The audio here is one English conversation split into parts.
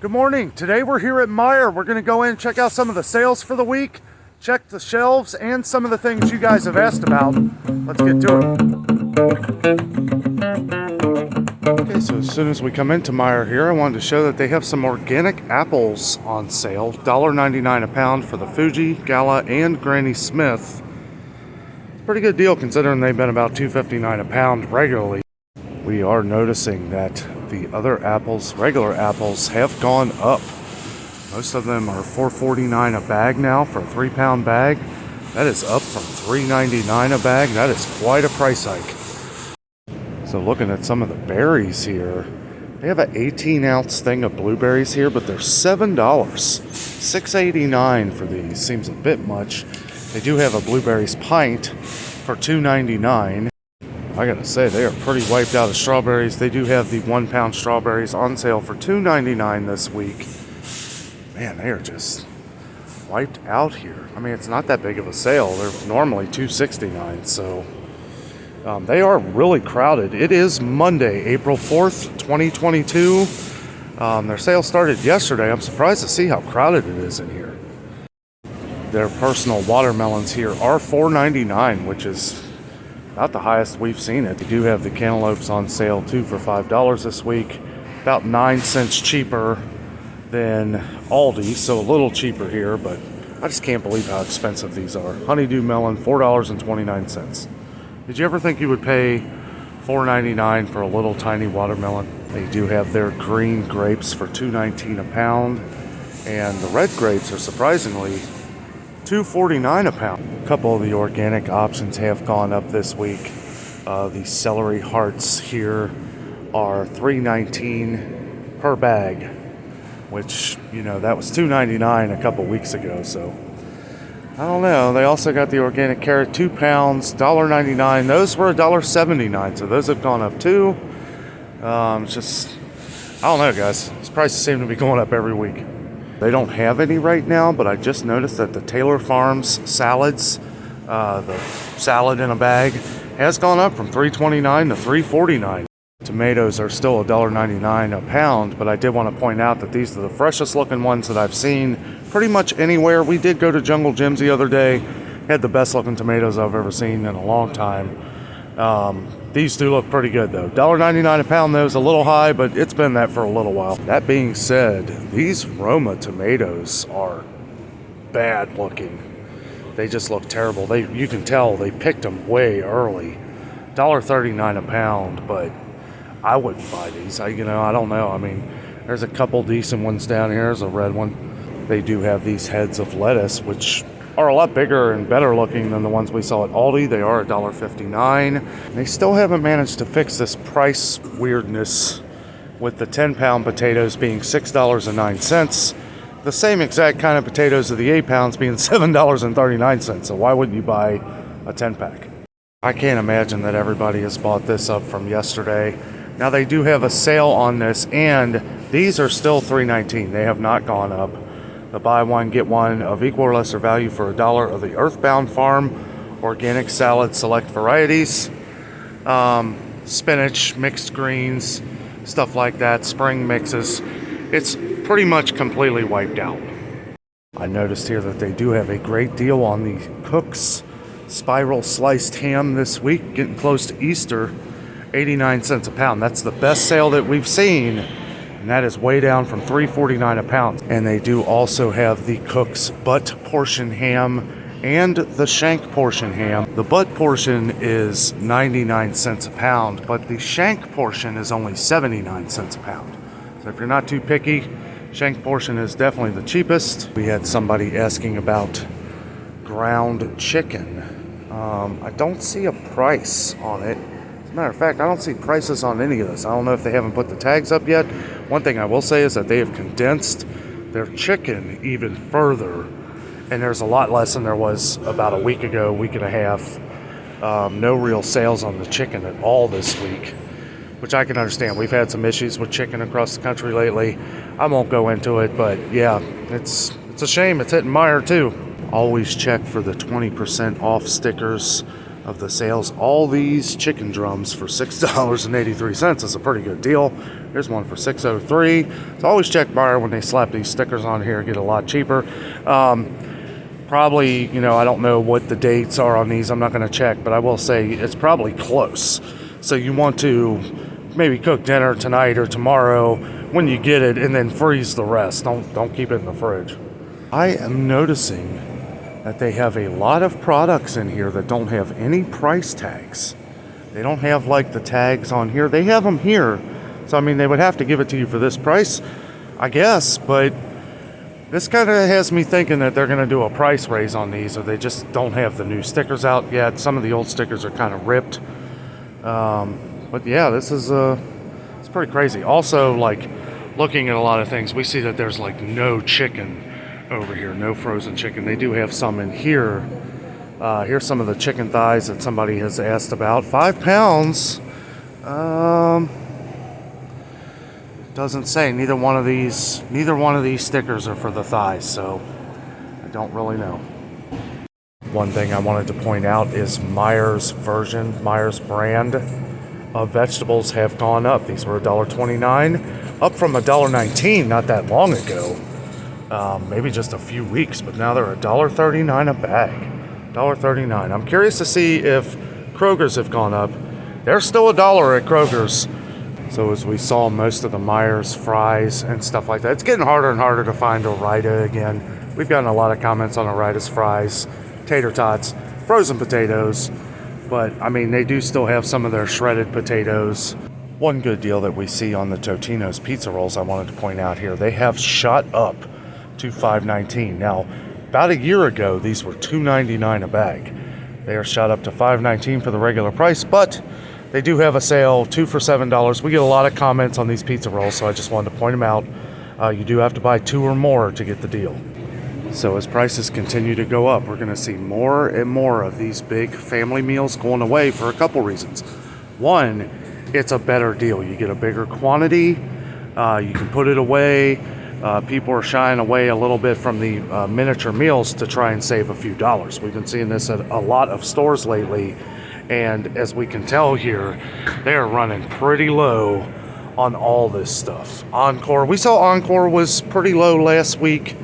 Good morning. Today we're here at Meijer. We're going to go in and check out some of the sales for the week, check the shelves, and some of the things you guys have asked about. Let's get to it. Okay, so as soon as we come into Meijer here, I wanted to show that they have some organic apples on sale. $1.99 a pound for the Fuji, Gala, and Granny Smith. Pretty good deal considering they've been about $2.59 a pound regularly. We are noticing that the other apples, regular apples, have gone up. Most of them are $4.49 a bag now for a 3-pound bag. That is up from $3.99 a bag. That is quite a price hike. So looking at some of the berries here, they have an 18-ounce thing of blueberries here, but they're $7. $6.89 for these. Seems a bit much. They do have a blueberries pint for $2.99. I gotta say, they are pretty wiped out of strawberries. They do have the 1-pound strawberries on sale for $2.99 this week. Man, they are just wiped out here. I mean, it's not that big of a sale. They're normally $2.69, so they are really crowded. It is Monday, April 4th, 2022. Their sale started yesterday. I'm surprised to see how crowded it is in here. Their personal watermelons here are $4.99, which is not the highest we've seen it. They do have the cantaloupes on sale too for $5 this week. About 9 cents cheaper than Aldi, so a little cheaper here, but I just can't believe how expensive these are. Honeydew melon, $4.29. Did you ever think you would pay $4.99 for a little tiny watermelon? They do have their green grapes for $2.19 a pound, and the red grapes are surprisingly $2.49 a pound. A couple of the organic options have gone up this week. The celery hearts here are $3.19 per bag, which, you know, that was $2.99 a couple weeks ago, so I don't know. They also got the organic carrot, 2 pounds, $1.99. Those were $1.79, so those have gone up too. It's just, I don't know, guys. These prices seem to be going up every week. They don't have any right now, but I just noticed that the Taylor Farms salads, the salad in a bag, has gone up from $3.29 to $3.49. Tomatoes are still $1.99 a pound, but I did want to point out that these are the freshest looking ones that I've seen pretty much anywhere. We did go to Jungle Jim's the other day, had the best looking tomatoes I've ever seen in a long time. These do look pretty good though. $1.99 a pound though is a little high, but it's been that for a little while. That being said, these Roma tomatoes are bad looking. They just look terrible. You can tell they picked them way early. $1.39 a pound, but I wouldn't buy these. I don't know. I mean, there's a couple decent ones down here. There's a red one. They do have these heads of lettuce, which are a lot bigger and better looking than the ones we saw at Aldi. They are $1.59. They still haven't managed to fix this price weirdness with the 10-pound potatoes being $6.09. The same exact kind of potatoes of the 8 pounds being $7.39. So why wouldn't you buy a 10-pack? I can't imagine that everybody has bought this up from yesterday. Now they do have a sale on this, and these are still $3.19. They have not gone up. The buy one, get one of equal or lesser value for $1 of the Earthbound Farm organic salad select varieties. Spinach, mixed greens, stuff like that, spring mixes. It's pretty much completely wiped out. I noticed here that they do have a great deal on the Cook's spiral sliced ham this week, getting close to Easter, 89 cents a pound. That's the best sale that we've seen, and that is way down from $3.49 a pound. And they do also have the Cook's butt portion ham and the shank portion ham. The butt portion is 99 cents a pound, but the shank portion is only 79 cents a pound. So if you're not too picky, shank portion is definitely the cheapest. We had somebody asking about ground chicken. I don't see a price on it. As a matter of fact, I don't see prices on any of this. I don't know if they haven't put the tags up yet. One thing I will say is that they have condensed their chicken even further, and there's a lot less than there was about a week ago, week and a half. No real sales on the chicken at all this week, which I can understand. We've had some issues with chicken across the country lately. I won't go into it, but yeah, it's a shame. It's hitting Meijer too. Always check for the 20% off stickers. of the sales. All these chicken drums for $6.83 is a pretty good deal. Here's one for $6.03. So always check Meijer when they slap these stickers on here, get a lot cheaper. Probably, you know, I don't know what the dates are on these. I'm not going to check, but I will say it's probably close. So you want to maybe cook dinner tonight or tomorrow when you get it, and then freeze the rest. Don't keep it in the fridge. I am noticing that they have a lot of products in here that don't have any price tags. They don't have like the tags on here. They have them here. So I mean, they would have to give it to you for this price, I guess, but this kind of has me thinking that they're going to do a price raise on these, or they just don't have the new stickers out yet. Some of the old stickers are kind of ripped. But yeah, this is it's pretty crazy. Also, like, looking at a lot of things, we see that there's like no chicken over here, no frozen chicken. They do have some in here. Here's some of the chicken thighs that somebody has asked about. 5 pounds. Doesn't say. Neither one of these stickers are for the thighs, so I don't really know. One thing I wanted to point out is Meijers brand of vegetables have gone up. These were $1.29, up from $1.19 not that long ago. Maybe just a few weeks, but now they're $1.39 a bag. $1.39. I'm curious to see if Kroger's have gone up. They're still $1 at Kroger's. So as we saw most of the Meijers fries and stuff like that, it's getting harder and harder to find Ore-Ida again. We've gotten a lot of comments on Ore-Ida's fries, tater tots, frozen potatoes, but I mean, they do still have some of their shredded potatoes. One good deal that we see on the Totino's pizza rolls I wanted to point out here, they have shot up to $5.19. Now, about a year ago, these were $2.99 a bag. They are shot up to $5.19 for the regular price, but they do have a sale, 2 for $7. We get a lot of comments on these pizza rolls, so I just wanted to point them out. You do have to buy 2 or more to get the deal. So as prices continue to go up, we're going to see more and more of these big family meals going away for a couple reasons. One, it's a better deal. You get a bigger quantity. You can put it away. People are shying away a little bit from the miniature meals to try and save a few dollars. We've been seeing this at a lot of stores lately. And as we can tell here, they are running pretty low on all this stuff. Encore, we saw Encore was pretty low last week,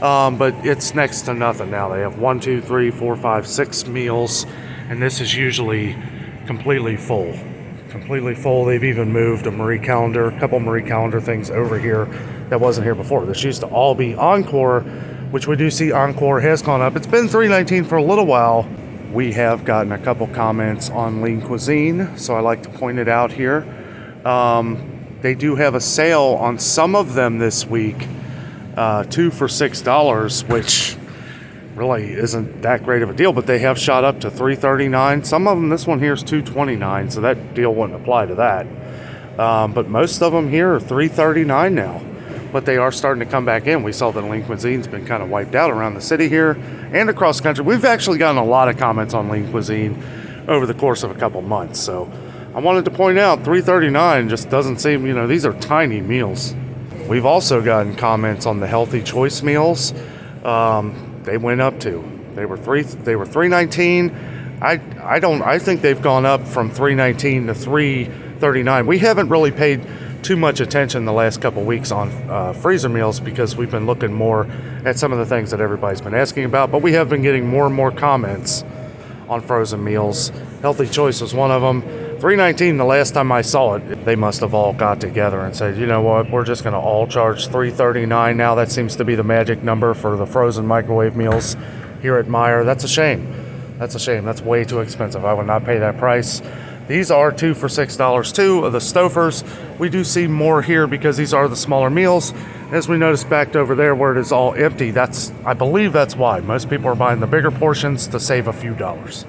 but it's next to nothing now. They have 1, 2, 3, 4, 5, 6 meals, and this is usually completely full. Completely full. They've even moved a Marie Calendar, a couple Marie Calendar things over here that wasn't here before. This used to all be Encore, which we do see Encore has gone up. It's been $3.19 for a little while. We have gotten a couple comments on Lean Cuisine, so I like to point it out here. They do have a sale on some of them this week, 2 for $6, which really isn't that great of a deal, but they have shot up to $3.39. Some of them, this one here is $2.29, so that deal wouldn't apply to that. But most of them here are $3.39 now. But they are starting to come back in. We saw that Lean Cuisine's been kind of wiped out around the city here and across the country. We've actually gotten a lot of comments on Lean Cuisine over the course of a couple months. So I wanted to point out $3.39 just doesn't seem, you know, these are tiny meals. We've also gotten comments on the Healthy Choice meals. They went up to. They were $3.19. I think they've gone up from $3.19 to $3.39. We haven't really paid too much attention the last couple weeks on freezer meals because we've been looking more at some of the things that everybody's been asking about, but we have been getting more and more comments on frozen meals. Healthy Choice was one of them. $3.19 the last time I saw it. They must have all got together and said, you know what, we're just going to all charge $3.39 now. That seems to be the magic number for the frozen microwave meals here at Meijer. That's a shame. That's a shame. That's way too expensive. I would not pay that price. These are 2 for $6 too of the Stouffer's. We do see more here because these are the smaller meals. As we noticed back over there where it is all empty, I believe that's why. Most people are buying the bigger portions to save a few dollars.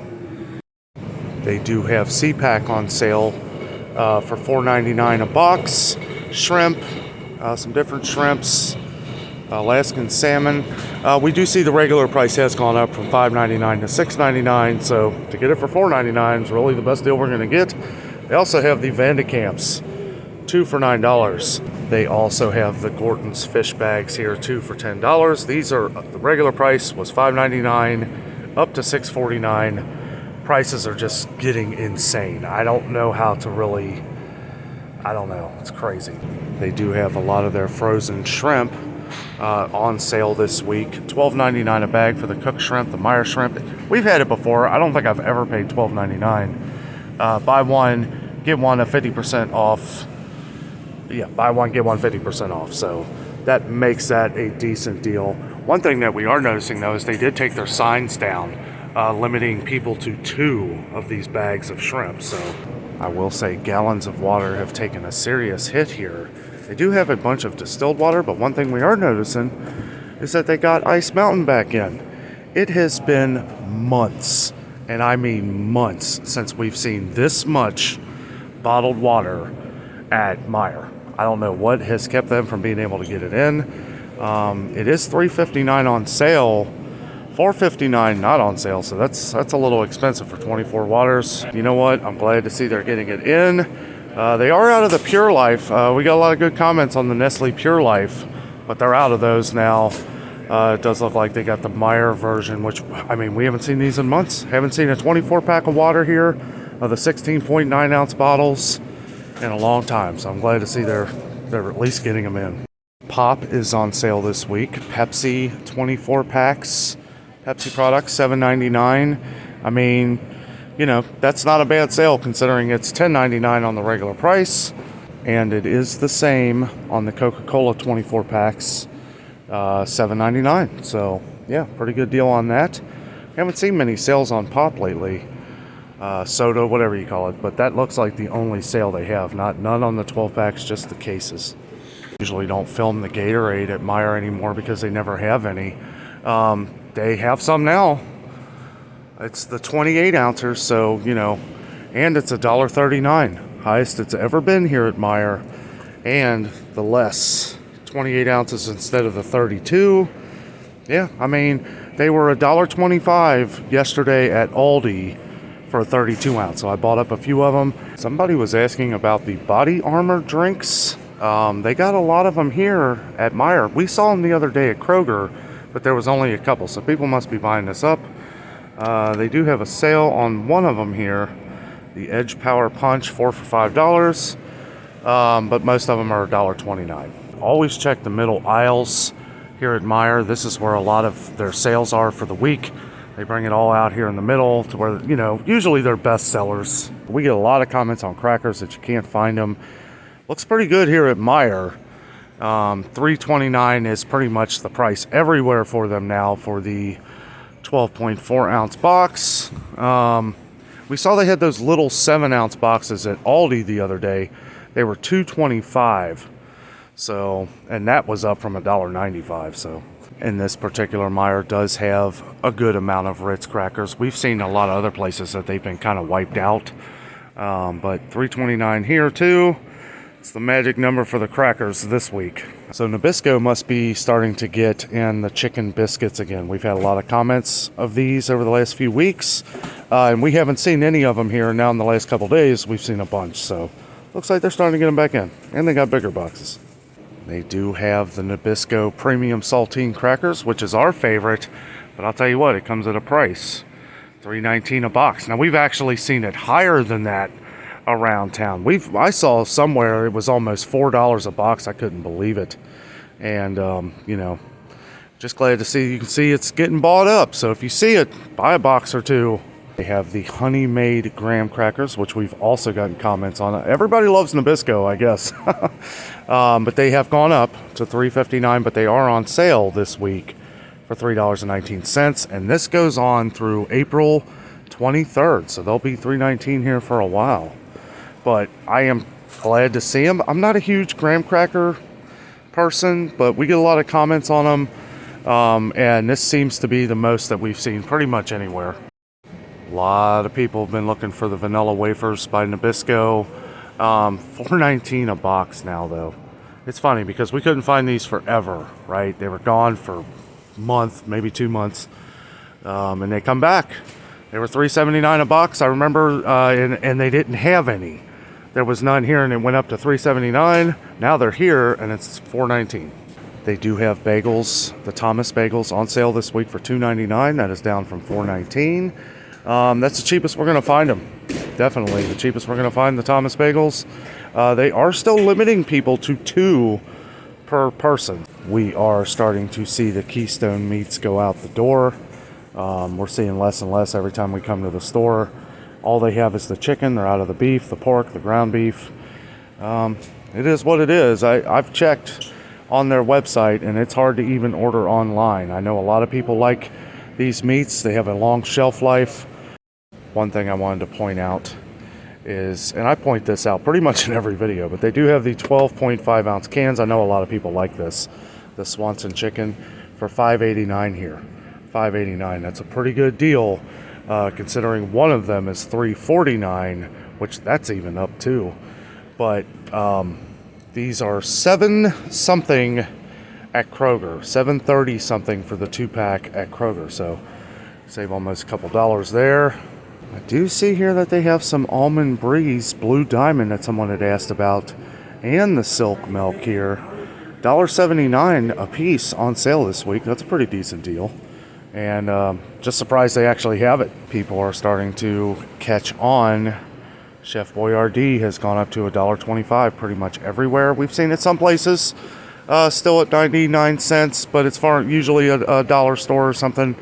They do have CPAC on sale for $4.99 a box. Shrimp, some different shrimps, Alaskan salmon. We do see the regular price has gone up from $5.99 to $6.99, so to get it for $4.99 is really the best deal we're going to get. They also have the Vandecamps, 2 for $9. They also have the Gorton's fish bags here, 2 for $10. These are, the regular price was $5.99 up to $6.49. prices are just getting insane. I don't know how to really, I don't know, it's crazy. They do have a lot of their frozen shrimp on sale this week. $12.99 a bag for the cooked shrimp, the MEIJER shrimp. We've had it before. I don't think I've ever paid $12.99. Buy one, get one at 50% off. Yeah, buy one, get one 50% off. So that makes that a decent deal. One thing that we are noticing though is they did take their signs down, limiting people to 2 of these bags of shrimp. So I will say gallons of water have taken a serious hit here. They do have a bunch of distilled water, but one thing we are noticing is that they got Ice Mountain back in. It has been months, and I mean months, since we've seen this much bottled water at MEIJER. I don't know what has kept them from being able to get it in. It is $3.59 on sale, $4.59 not on sale, so that's a little expensive for 24 waters. You know what? I'm glad to see they're getting it in. They are out of the Pure Life. We got a lot of good comments on the Nestle Pure Life, but they're out of those now. It does look like they got the MEIJER version, which, I mean, we haven't seen these in months. Haven't seen a 24 pack of water here of the 16.9 ounce bottles in a long time, so I'm glad to see they're at least getting them in. Pop is on sale this week. Pepsi 24 packs, Pepsi products, $7.99. I mean, you know, that's not a bad sale considering it's $10.99 on the regular price, and it is the same on the Coca-Cola 24 packs, $7.99. So yeah, pretty good deal on that. Haven't seen many sales on Pop lately. Soda, whatever you call it, but that looks like the only sale they have. None on the 12 packs, just the cases. Usually don't film the Gatorade at MEIJER anymore because they never have any. They have some now. It's the 28 ouncer, so you know, and it's $1.39, highest it's ever been here at MEIJER, and the less 28 ounces instead of the 32. Yeah, I mean, they were $1.25 yesterday at Aldi for a 32 ounce, so I bought up a few of them. Somebody was asking about the Body Armor drinks. They got a lot of them here at MEIJER. We saw them the other day at Kroger, but there was only a couple, so people must be buying this up. They do have a sale on one of them here, the Edge Power Punch, 4 for $5, but most of them are $1.29. Always check the middle aisles here at MEIJER. This is where a lot of their sales are for the week. They bring it all out here in the middle to where, you know, usually they're best sellers. We get a lot of comments on crackers that you can't find them. Looks pretty good here at MEIJER. $3.29 is pretty much the price everywhere for them now for the 12.4 ounce box. We saw they had those little 7 ounce boxes at Aldi the other day. They were $2.25. So, and that was up from $1.95. So, and this particular MEIJER does have a good amount of Ritz crackers. We've seen a lot of other places that they've been kind of wiped out. But $3.29 here too. It's the magic number for the crackers this week. So Nabisco must be starting to get in the chicken biscuits again. We've had a lot of comments of these over the last few weeks, and we haven't seen any of them here. Now in the last couple days, we've seen a bunch. So looks like they're starting to get them back in, and they got bigger boxes. They do have the Nabisco Premium Saltine Crackers, which is our favorite, but I'll tell you what, it comes at a price, $3.19 a box. Now we've actually seen it higher than that around town. I saw somewhere it was almost $4 a box. I couldn't believe it, and you know, just glad to see. You can see it's getting bought up. So if you see it, buy a box or two. They have the Honey Made graham crackers, which we've also gotten comments on. Everybody loves Nabisco, I guess. But they have gone up to $3.59, but they are on sale this week for $3.19, and this goes on through April 23rd, so they'll be $3.19 here for a while. But I am glad to see them. I'm not a huge graham cracker person, but we get a lot of comments on them, and this seems to be the most that we've seen pretty much anywhere. A lot of people have been looking for the vanilla wafers by Nabisco. $4.19 a box now, though. It's funny because we couldn't find these forever, right? They were gone for a month, maybe 2 months, and they come back. They were $3.79 a box, I remember, and they didn't have any. There was none here, and it went up to $3.79. Now they're here, and it's $4.19. They do have bagels, the Thomas bagels, on sale this week for $2.99. That is down from $4.19. That's the cheapest we're going to find them. Definitely the cheapest we're going to find the Thomas bagels. They are still limiting people to 2 per person. We are starting to see the Keystone meats go out the door. We're seeing less and less every time we come to the store. All they have is the chicken. They're out of the beef, the pork, the ground beef. It is what it is. I've checked on their website, and it's hard to even order online. I know a lot of people like these meats. They have a long shelf life. One thing I wanted to point out is, and I point this out pretty much in every video, but they do have the 12.5 ounce cans. I know a lot of people like this. The Swanson chicken for $5.89 here. $5.89. That's a pretty good deal, considering one of them is $3.49, which that's even up too. But these are $7 something at Kroger, $7.30 something for the 2-pack at Kroger. So save almost a couple dollars there. I do see here that they have some Almond Breeze Blue Diamond that someone had asked about, and the Silk Milk here. $1.79 a piece on sale this week. That's a pretty decent deal. And just surprised they actually have it. People are starting to catch on. Chef Boyardee has gone up to $1.25 pretty much everywhere. We've seen it some places still at 99 cents, but it's usually a dollar store or something.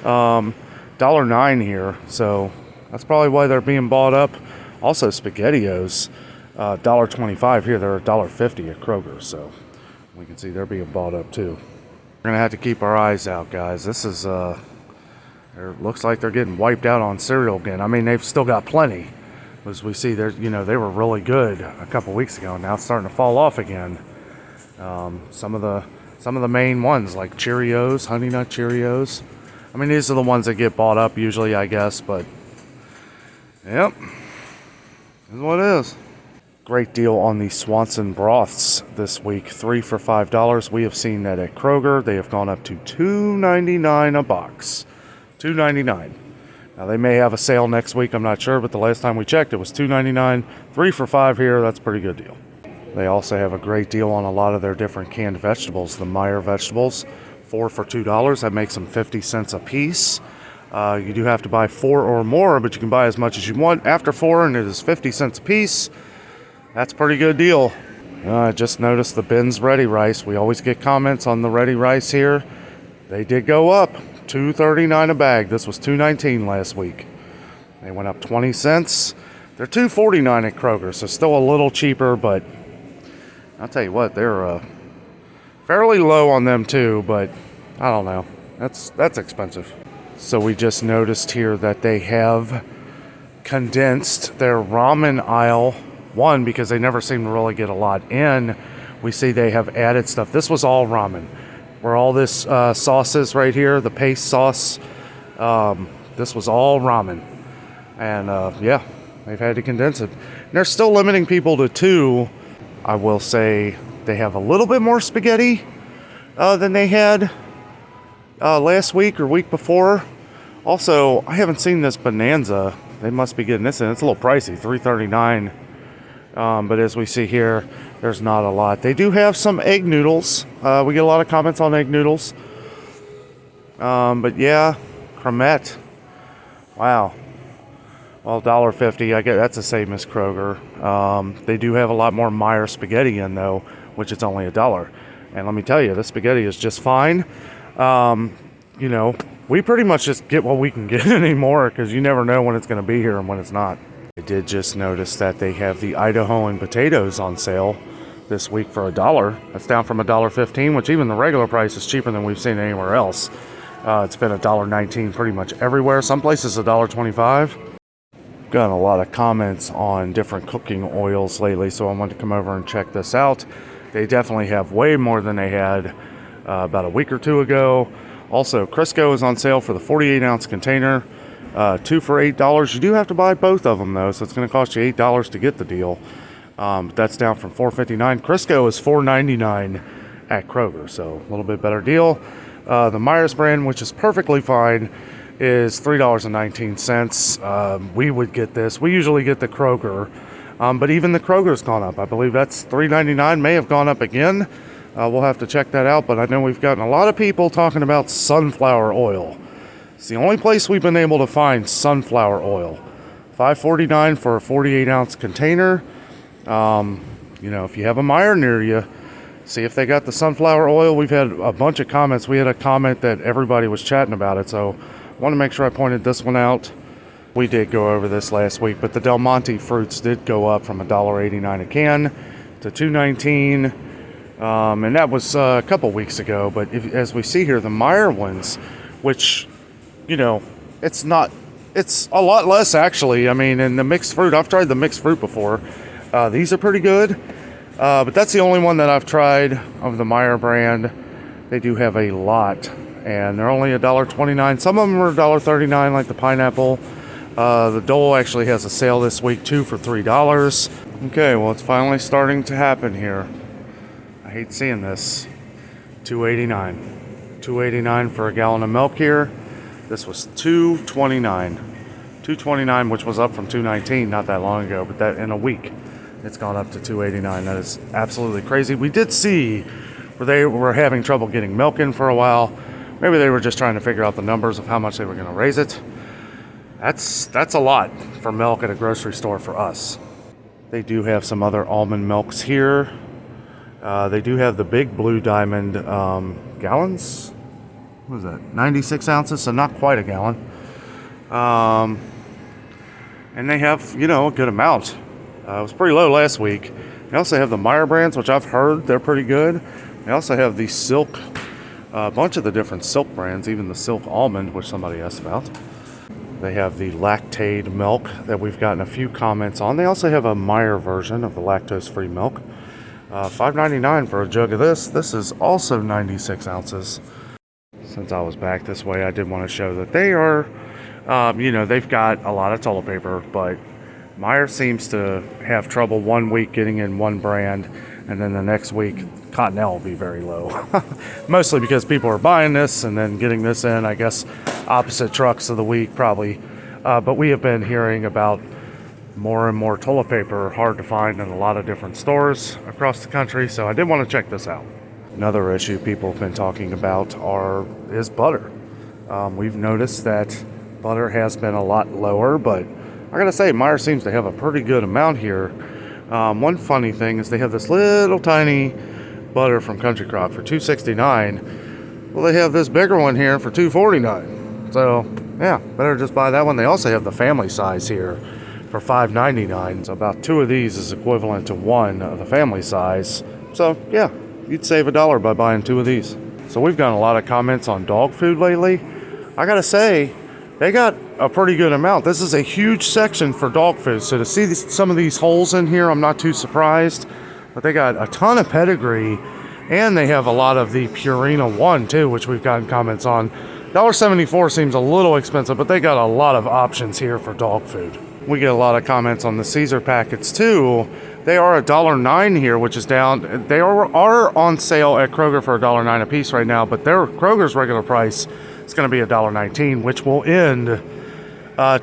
$1.09 here, so that's probably why they're being bought up. Also, SpaghettiOs, $1.25 here. They're $1.50 at Kroger, so we can see they're being bought up too. We're gonna have to keep our eyes out, guys. This is it looks like they're getting wiped out on cereal again. I mean, they've still got plenty, as we see. They're, they were really good a couple weeks ago. Now it's starting to fall off again. Some of the main ones like Cheerios, Honey Nut Cheerios. I mean, these are the ones that get bought up usually, I guess, but yep, this is what it is. Great deal on the Swanson broths this week, 3 for $5. We have seen that at Kroger. They have gone up to $2.99 a box. $2.99. Now they may have a sale next week, I'm not sure, but the last time we checked it was $2.99. 3 for $5 here, that's a pretty good deal. They also have a great deal on a lot of their different canned vegetables, the MEIJER vegetables. 4 for $2. That makes them 50 cents a piece. You do have to buy 4 or more, but you can buy as much as you want after 4, and it is 50 cents a piece. That's a pretty good deal. I just noticed the Ben's Ready Rice. We always get comments on the Ready Rice here. They did go up, $2.39 a bag. This was $2.19 last week. They went up 20 cents. They're $2.49 at Kroger, so still a little cheaper, but I'll tell you what, they're fairly low on them too, but I don't know. That's expensive. So we just noticed here that they have condensed their ramen aisle. One, because they never seem to really get a lot in. We see they have added stuff. This was all ramen. Where all this sauce is right here, the paste sauce, this was all ramen. And yeah, they've had to condense it. And they're still limiting people to 2. I will say they have a little bit more spaghetti than they had last week or week before. Also, I haven't seen this Bonanza. They must be getting this in. It's a little pricey, $3.39. But as we see here, there's not a lot. They do have some egg noodles. We get a lot of comments on egg noodles. But yeah, cremette. Wow. Well, $1.50. I guess that's the same as Kroger. They do have a lot more MEIJER spaghetti in though, which is only $1. And let me tell you, this spaghetti is just fine. We pretty much just get what we can get anymore, because you never know when it's going to be here and when it's not. I did just notice that they have the Idahoan potatoes on sale this week for $1. That's down from $1.15, which even the regular price is cheaper than we've seen anywhere else. It's been $1.19 pretty much everywhere. Some places $1.25. Gotten a lot of comments on different cooking oils lately, so I wanted to come over and check this out. They definitely have way more than they had about a week or 2 ago. Also, Crisco is on sale for the 48-ounce container. 2 for $8. You do have to buy both of them though, so it's going to cost you $8 to get the deal. But that's down from $4.59. Crisco is $4.99 at Kroger, so a little bit better deal. The MEIJER's brand, which is perfectly fine, is $3.19. We would get this. We usually get the Kroger, but even the Kroger's gone up. I believe that's $3.99. May have gone up again. We'll have to check that out. But I know we've gotten a lot of people talking about sunflower oil. It's the only place we've been able to find sunflower oil. $5.49 for a 48-ounce container. You know, if you have a Meijer near you, see if they got the sunflower oil. We've had a bunch of comments. We had a comment that everybody was chatting about it, so I want to make sure I pointed this one out. We did go over this last week, but the Del Monte fruits did go up from $1.89 a can to $2.19, and that was a couple weeks ago. But as we see here, the Meijer ones, which, you know, it's a lot less actually. I mean, in the mixed fruit, I've tried the mixed fruit before. These are pretty good, but that's the only one that I've tried of the Meijer brand. They do have a lot, and they're only $1.29. Some of them are $1.39, like the pineapple. The Dole actually has a sale this week, 2 for $3. Okay, well, it's finally starting to happen here. I hate seeing this. $2.89. $2.89 for a gallon of milk here. This was $2.29. $2.29, which was up from $2.19 not that long ago, but that in a week, it's gone up to $2.89. That is absolutely crazy. We did see where they were having trouble getting milk in for a while. Maybe they were just trying to figure out the numbers of how much they were going to raise it. That's a lot for milk at a grocery store for us. They do have some other almond milks here. They do have the big Blue Diamond gallons. What is that? 96 ounces, so not quite a gallon. And they have, you know, a good amount. It was pretty low last week. They also have the Meijer brands, which I've heard they're pretty good. They also have the Silk, a bunch of the different Silk brands, even the Silk Almond, which somebody asked about. They have the Lactaid milk that we've gotten a few comments on. They also have a Meijer version of the lactose-free milk. $5.99 for a jug of this. This is also 96 ounces. Since I was back this way, I did want to show that they are, you know, they've got a lot of toilet paper, but Meijer seems to have trouble one week getting in one brand, and then the next week Cottonelle will be very low. Mostly because people are buying this and then getting this in, I guess, opposite trucks of the week probably. But we have been hearing about more and more toilet paper hard to find in a lot of different stores across the country, so I did want to check this out. Another issue people have been talking about is butter. We've noticed that butter has been a lot lower, but I gotta say, Meijer seems to have a pretty good amount here. One funny thing is they have this little tiny butter from Country Crock for $2.69. Well, they have this bigger one here for $2.49. So, yeah, better just buy that one. They also have the family size here for $5.99. So about 2 of these is equivalent to 1 of the family size. So, yeah, you'd save $1 by buying 2 of these. So we've gotten a lot of comments on dog food lately. I gotta say, they got a pretty good amount. This is a huge section for dog food. So to see some of these holes in here, I'm not too surprised. But they got a ton of pedigree, and they have a lot of the Purina 1 too, which we've gotten comments on. $1.74 seems a little expensive, but they got a lot of options here for dog food. We get a lot of comments on the Caesar packets too. They are $1.09 here, which is down. They are on sale at Kroger for $1.09 a piece right now, but their Kroger's regular price is going to be $1.19, which will end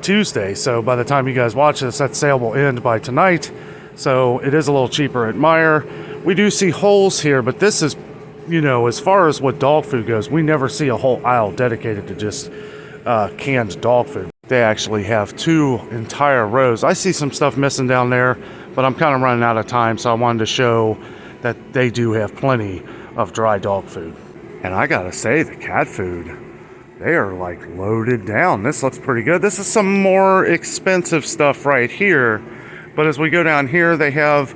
Tuesday. So by the time you guys watch this, that sale will end by tonight. So it is a little cheaper at Meijer. We do see holes here, but this is, you know, as far as what dog food goes, we never see a whole aisle dedicated to just canned dog food. They actually have 2 entire rows. I see some stuff missing down there, but I'm kind of running out of time, so I wanted to show that they do have plenty of dry dog food. And I gotta say, the cat food, they are like loaded down. This looks pretty good. This is some more expensive stuff right here. But as we go down here, they have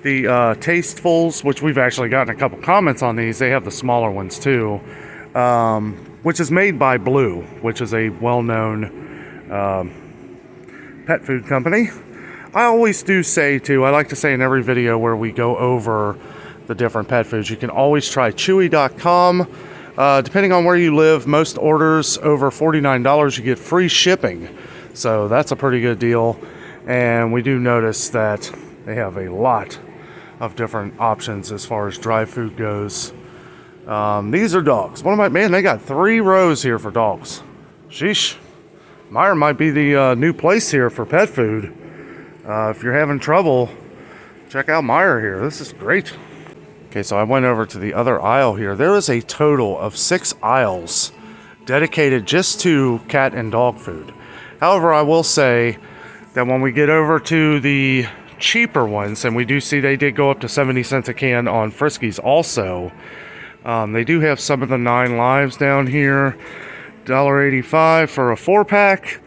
the Tastefuls, which we've actually gotten a couple comments on these. They have the smaller ones too, which is made by Blue, which is a well-known pet food company. I always do say too, I like to say in every video where we go over the different pet foods, you can always try Chewy.com. Depending on where you live, most orders over $49, you get free shipping. So that's a pretty good deal. And we do notice that they have a lot of different options as far as dry food goes. These are dogs. Man, they got 3 rows here for dogs. Sheesh. Meijer might be the new place here for pet food. If you're having trouble, check out Meijer here. This is great. Okay, so I went over to the other aisle here. There is a total of 6 aisles dedicated just to cat and dog food. However, I will say that when we get over to the cheaper ones, and we do see they did go up to 70 cents a can on Friskies also, they do have some of the 9 lives down here. $1.85 for a 4-pack.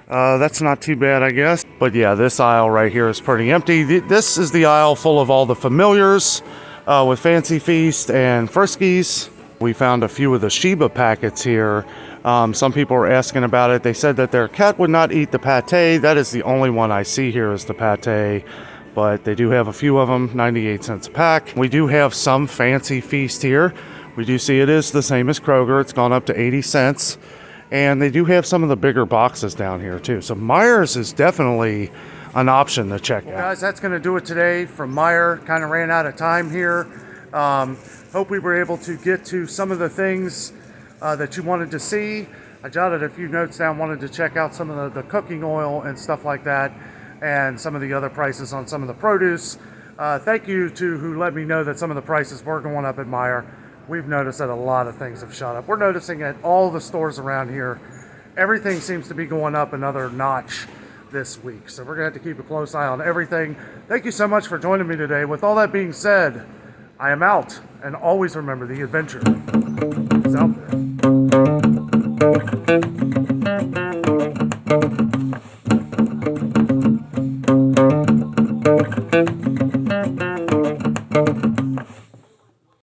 That's not too bad, I guess. But yeah, this aisle right here is pretty empty. This is the aisle full of all the familiars with Fancy Feast and Friskies. We found a few of the Sheba packets here. Some people were asking about it. They said that their cat would not eat the pate. That is the only one I see here is the pate. But they do have a few of them, 98 cents a pack. We do have some Fancy Feast here. We do see it is the same as Kroger. It's gone up to 80 cents. And they do have some of the bigger boxes down here too. So Meijers is definitely an option to check out. Guys, that's going to do it today from Meijer. Kind of ran out of time here. Hope we were able to get to some of the things that you wanted to see. I jotted a few notes down, wanted to check out some of the cooking oil and stuff like that, and some of the other prices on some of the produce. Thank you to who let me know that some of the prices were going up at Meijer. We've noticed that a lot of things have shot up. We're noticing at all the stores around here, everything seems to be going up another notch this week. So we're going to have to keep a close eye on everything. Thank you so much for joining me today. With all that being said, I am out. And always remember, the adventure is out there.